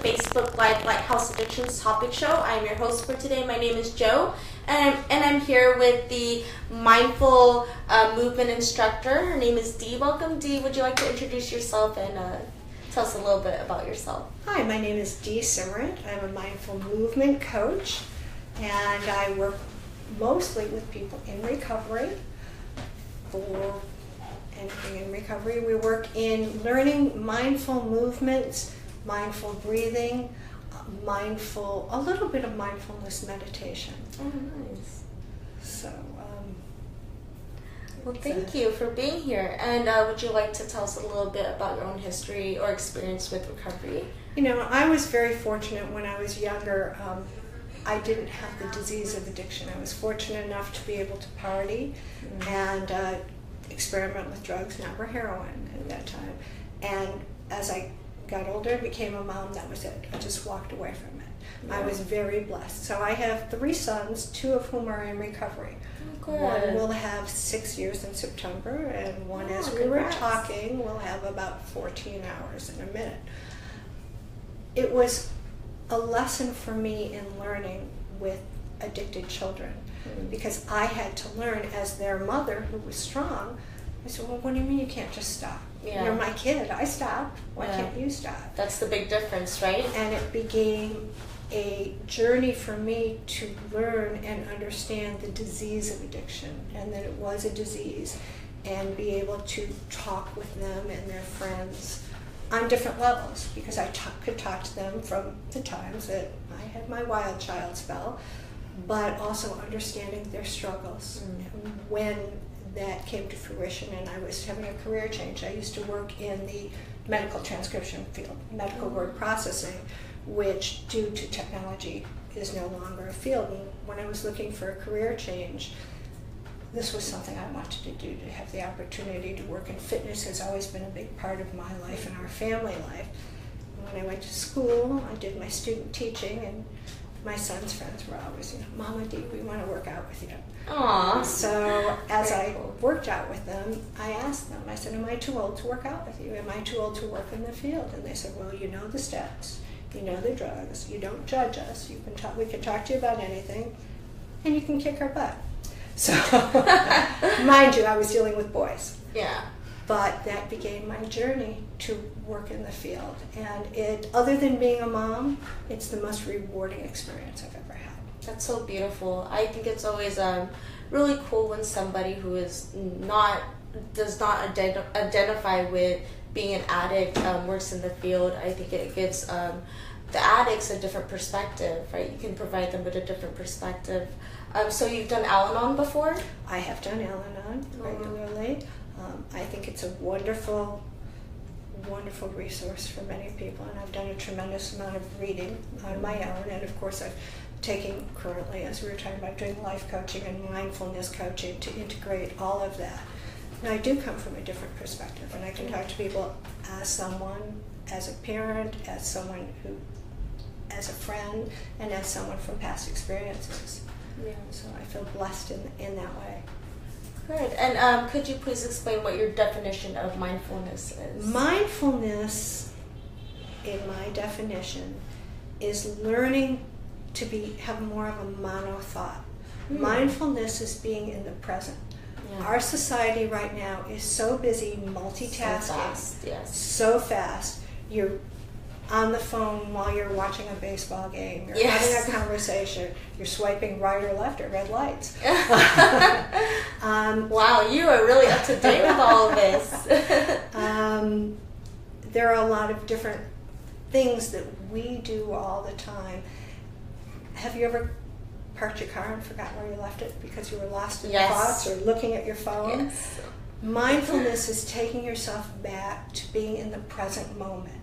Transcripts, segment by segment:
Facebook Live Lighthouse Addictions topic show. I'm your host for today. My name is Joe, and I'm here with the mindful movement instructor. Her name is Dee. Welcome, Dee. Would you like to introduce yourself and tell us a little bit about yourself? Hi, my name is Dee Simmerant. I'm a mindful movement coach, and I work mostly with people in recovery. For anything in recovery, we work in learning mindful movements, mindful breathing, a little bit of mindfulness meditation. Oh, nice. So, well, thank you for being here. And would you like to tell us a little bit about your own history or experience with recovery? You know, I was very fortunate when I was younger. I didn't have the disease of addiction. I was fortunate enough to be able to party and experiment with drugs, never heroin at that time. And as I got older and became a mom, that was it. I just walked away from it. Yeah. I was very blessed. So I have 3 sons, 2 of whom are in recovery. Oh, one will have 6 years in September, and one, as we were talking, will have about 14 hours in a minute. It was a lesson for me in learning with addicted children, because I had to learn as their mother, who was strong. I said, well, what do you mean you can't just stop? Yeah. You're my kid. I stopped. Why can't you stop? That's the big difference, right? And it became a journey for me to learn and understand the disease of addiction, and that it was a disease, and be able to talk with them and their friends on different levels, because I could talk to them from the times that I had my wild child spell, but also understanding their struggles. When that came to fruition and I was having a career change, I used to work in the medical transcription field, medical word processing, which due to technology is no longer a field. And when I was looking for a career change, this was something I wanted to do. To have the opportunity to work in fitness has always been a big part of my life and our family life. When I went to school, I did my student teaching, and my son's friends were always, Mama Dee, we want to work out with you. Aww. So as I worked out with them, I asked them, I said, am I too old to work out with you? Am I too old to work in the field? And they said, well, you know the steps, you know the drugs, you don't judge us, we can talk to you about anything, and you can kick our butt. So, mind you, I was dealing with boys. Yeah. But that began my journey to work in the field. And other than being a mom, it's the most rewarding experience I've ever had. That's so beautiful. I think it's always really cool when somebody who does not identify with being an addict works in the field. I think it gives the addicts a different perspective, right? You can provide them with a different perspective. So you've done Al-Anon before? I have done Al-Anon regularly. I think it's a wonderful, wonderful resource for many people, and I've done a tremendous amount of reading on my own, and of course I've taken currently, as we were talking about, doing life coaching and mindfulness coaching to integrate all of that. And I do come from a different perspective, and I can talk to people as someone, as a parent, as someone who, as a friend, and as someone from past experiences. Yeah. So I feel blessed in that way. Good. And could you please explain what your definition of mindfulness is? Mindfulness, in my definition, is learning to have more of a mono thought. Mindfulness is being in the present. Yeah. Our society right now is so busy multitasking, so fast, yes. So fast. You're on the phone while you're watching a baseball game, you're yes. having a conversation, you're swiping right or left at red lights. Wow, you are really up to date with all of this. There are a lot of different things that we do all the time. Have you ever parked your car and forgot where you left it because you were lost in your thoughts or looking at your phone? Yes. Mindfulness is taking yourself back to being in the present moment.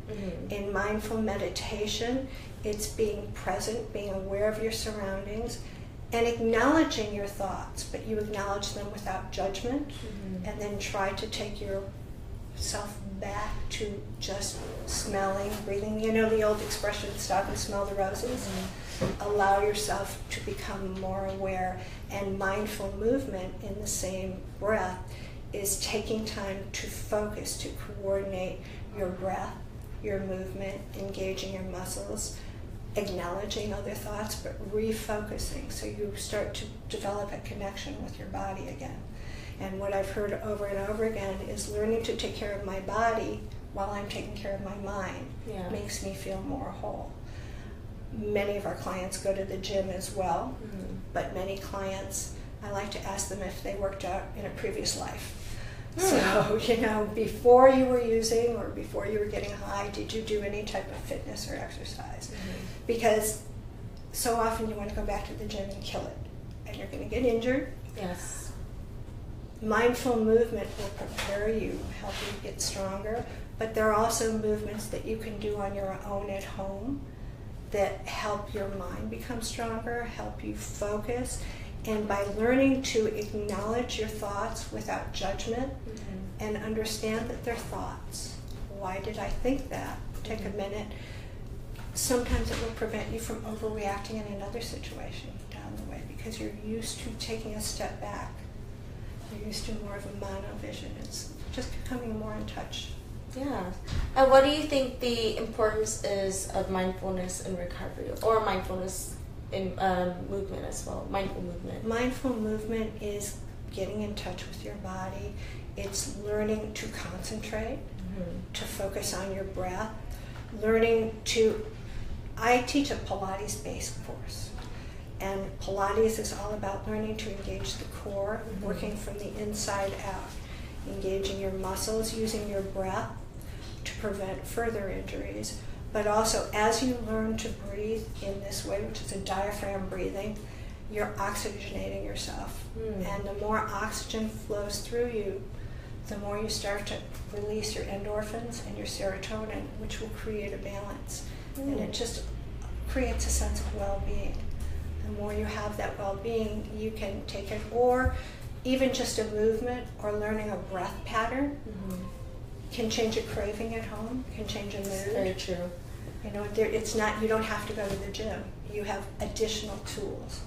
In mindful meditation, it's being present, being aware of your surroundings, and acknowledging your thoughts, but you acknowledge them without judgment, and then try to take yourself back to just smelling, breathing. You know the old expression, stop and smell the roses? Allow yourself to become more aware, and mindful movement in the same breath is taking time to focus, to coordinate your breath your movement, engaging your muscles, acknowledging other thoughts, but refocusing, so you start to develop a connection with your body again. And what I've heard over and over again is learning to take care of my body while I'm taking care of my mind makes me feel more whole. Many of our clients go to the gym as well, but many clients, I like to ask them if they worked out in a previous life. So, before you were using or before you were getting high, did you do any type of fitness or exercise? Because so often you want to go back to the gym and kill it, and you're going to get injured. Yes. Mindful movement will prepare you, help you get stronger, but there are also movements that you can do on your own at home that help your mind become stronger, help you focus. And by learning to acknowledge your thoughts without judgment and understand that they're thoughts. Why did I think that? Take a minute. Sometimes it will prevent you from overreacting in another situation down the way, because you're used to taking a step back. You're used to more of a mono-vision. It's just becoming more in touch. Yeah. And what do you think the importance is of mindfulness in recovery, or mindfulness in movement as well, mindful movement? Mindful movement is getting in touch with your body. It's learning to concentrate, to focus on your breath, I teach a Pilates-based course. And Pilates is all about learning to engage the core, working from the inside out, engaging your muscles, using your breath to prevent further injuries. But also, as you learn to breathe in this way, which is a diaphragm breathing, you're oxygenating yourself. And the more oxygen flows through you, the more you start to release your endorphins and your serotonin, which will create a balance. And it just creates a sense of well-being. The more you have that well-being, you can take it, or even just a movement or learning a breath pattern can change a craving at home, can change a mood. That's very true. It's not, you don't have to go to the gym. You have additional tools.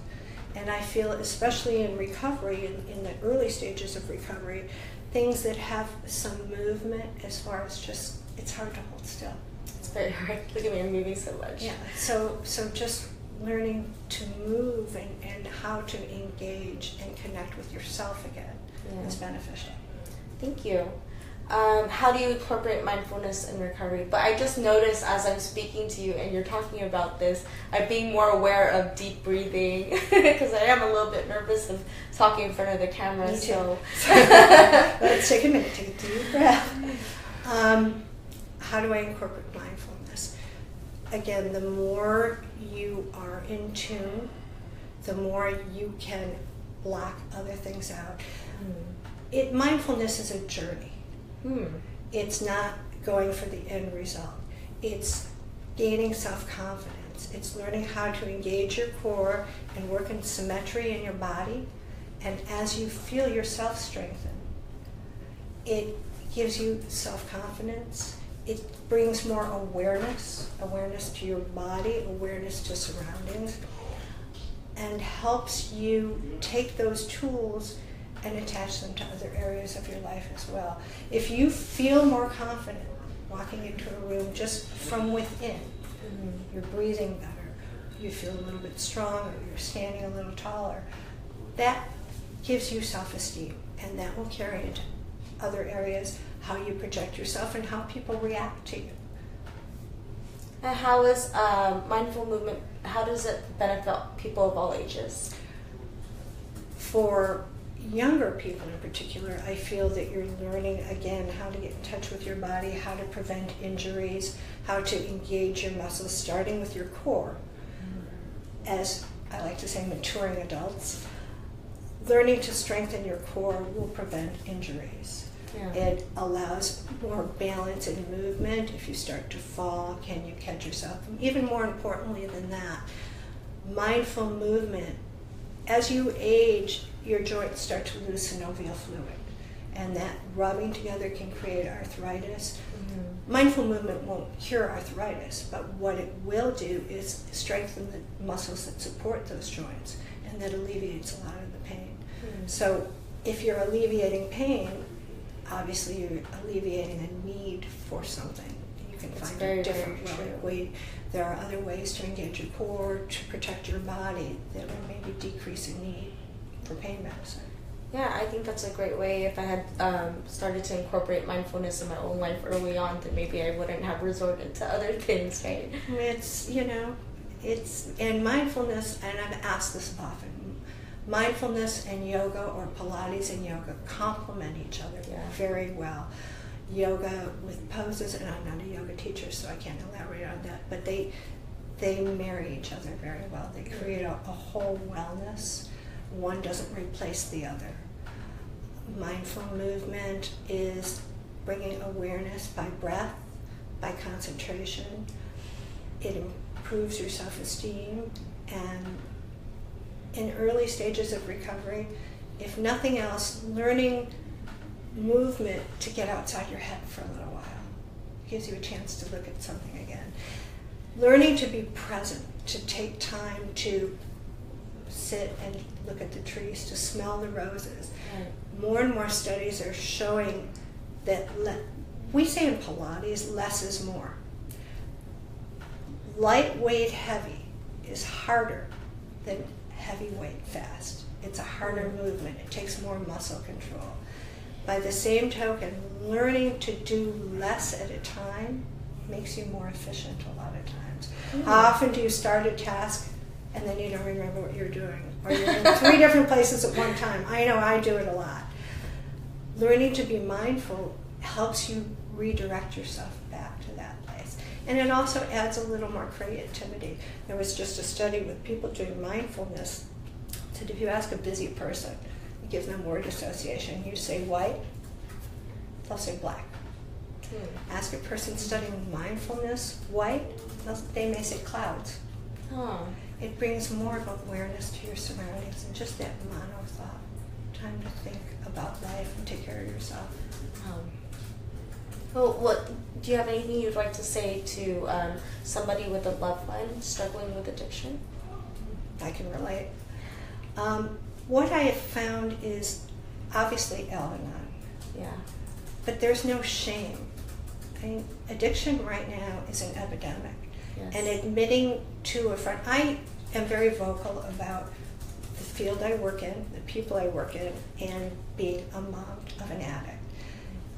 And I feel, especially in recovery, in the early stages of recovery, things that have some movement, as far as just, it's hard to hold still. It's very hard. Look at me, I'm moving so much. Yeah, so just learning to move and how to engage and connect with yourself again is beneficial. Thank you. How do you incorporate mindfulness in recovery? But I just noticed as I'm speaking to you and you're talking about this, I'm being more aware of deep breathing, because I am a little bit nervous of talking in front of the camera. Me too. So let's take a minute, take a deep breath. How do I incorporate mindfulness? Again, the more you are in tune, the more you can block other things out. Mindfulness is a journey. It's not going for the end result. It's gaining self-confidence. It's learning how to engage your core and work in symmetry in your body. And as you feel yourself strengthen, it gives you self-confidence. It brings more awareness to your body, awareness to surroundings, and helps you take those tools and attach them to other areas of your life as well. If you feel more confident walking into a room just from within, you're breathing better, you feel a little bit stronger, you're standing a little taller, that gives you self-esteem, and that will carry into other areas, how you project yourself and how people react to you. And how is mindful movement, how does it benefit people of all ages? For younger people in particular, I feel that you're learning again how to get in touch with your body, how to prevent injuries, how to engage your muscles, starting with your core. As I like to say, maturing adults, learning to strengthen your core will prevent injuries. It allows more balance in movement. If you start to fall, can you catch yourself? Even more importantly than that, mindful movement. As you age, your joints start to lose synovial fluid, and that rubbing together can create arthritis. Mindful movement won't cure arthritis, but what it will do is strengthen the muscles that support those joints, and that alleviates a lot of the pain. So if you're alleviating pain, obviously you're alleviating a need for something. You can It's find very, a different very true. way. There are other ways to engage your core, to protect your body that will maybe decrease the need for pain medicine. Yeah, I think that's a great way. If I had started to incorporate mindfulness in my own life early on, then maybe I wouldn't have resorted to other things, right? It's, and mindfulness, and I've asked this often, mindfulness and yoga, or Pilates and yoga, complement each other very well. Yoga with poses, and I'm not a yoga teacher, so I can't elaborate on that, but they marry each other very well. They create a whole wellness. One doesn't replace the other. Mindful movement is bringing awareness by breath, by concentration. It improves your self-esteem, and in early stages of recovery, if nothing else, learning movement to get outside your head for a little while gives you a chance to look at something again. Learning to be present, to take time to sit and look at the trees, to smell the roses. Right. More and more studies are showing that we say in Pilates, less is more. Lightweight heavy is harder than heavyweight fast. It's a harder movement. It takes more muscle control. By the same token, learning to do less at a time makes you more efficient a lot of times. How often do you start a task and then you don't remember what you're doing? Or you're in 3 different places at one time. I know I do it a lot. Learning to be mindful helps you redirect yourself back to that place. And it also adds a little more creativity. There was just a study with people doing mindfulness. That if you ask a busy person, you give them word association, you say white, they'll say black. Ask a person studying mindfulness, white, they may say clouds. Oh. It brings more of awareness to your surroundings and just that mono thought. Time to think about life and take care of yourself. Well, do you have anything you'd like to say to somebody with a loved one struggling with addiction? I can relate. What I have found is obviously Al-Anon. Yeah. But there's no shame. I mean, addiction right now is an epidemic. Yes. And admitting to a friend, I am very vocal about the field I work in, the people I work in, and being a mom of an addict.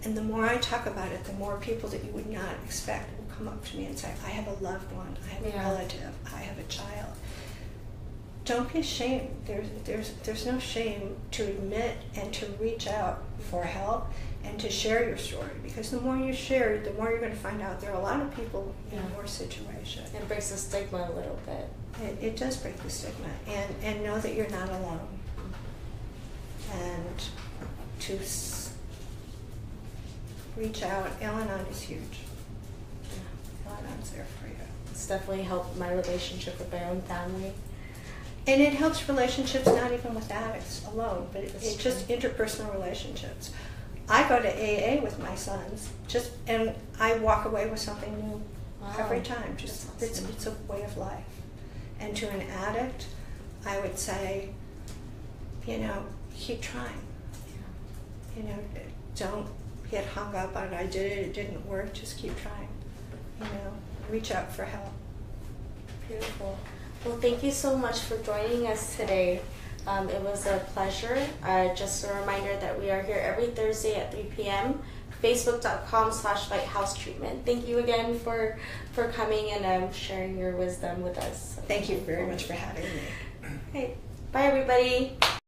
And the more I talk about it, the more people that you would not expect will come up to me and say, I have a loved one, I have a relative, I have a child. Don't be ashamed. There's no shame to admit and to reach out for help and to share your story, because the more you share, the more you're going to find out there are a lot of people in your situation. It breaks the stigma a little bit. It does break the stigma, and know that you're not alone. And to reach out. Al-Anon is huge. Al-Anon's there for you. It's definitely helped my relationship with my own family. And it helps relationships not even with addicts alone, but it's just true. interpersonal relationships. I go to AA with my sons, and I walk away with something new every time. Just awesome. it's a way of life. And to an addict, I would say, keep trying. Don't get hung up on I did it didn't work. Just keep trying. Reach out for help. Beautiful. Well, thank you so much for joining us today. It was a pleasure. Just a reminder that we are here every Thursday at 3 p.m. Facebook.com/LighthouseTreatment. Thank you again for coming and sharing your wisdom with us. Thank you very much for having me. Okay. Bye, everybody.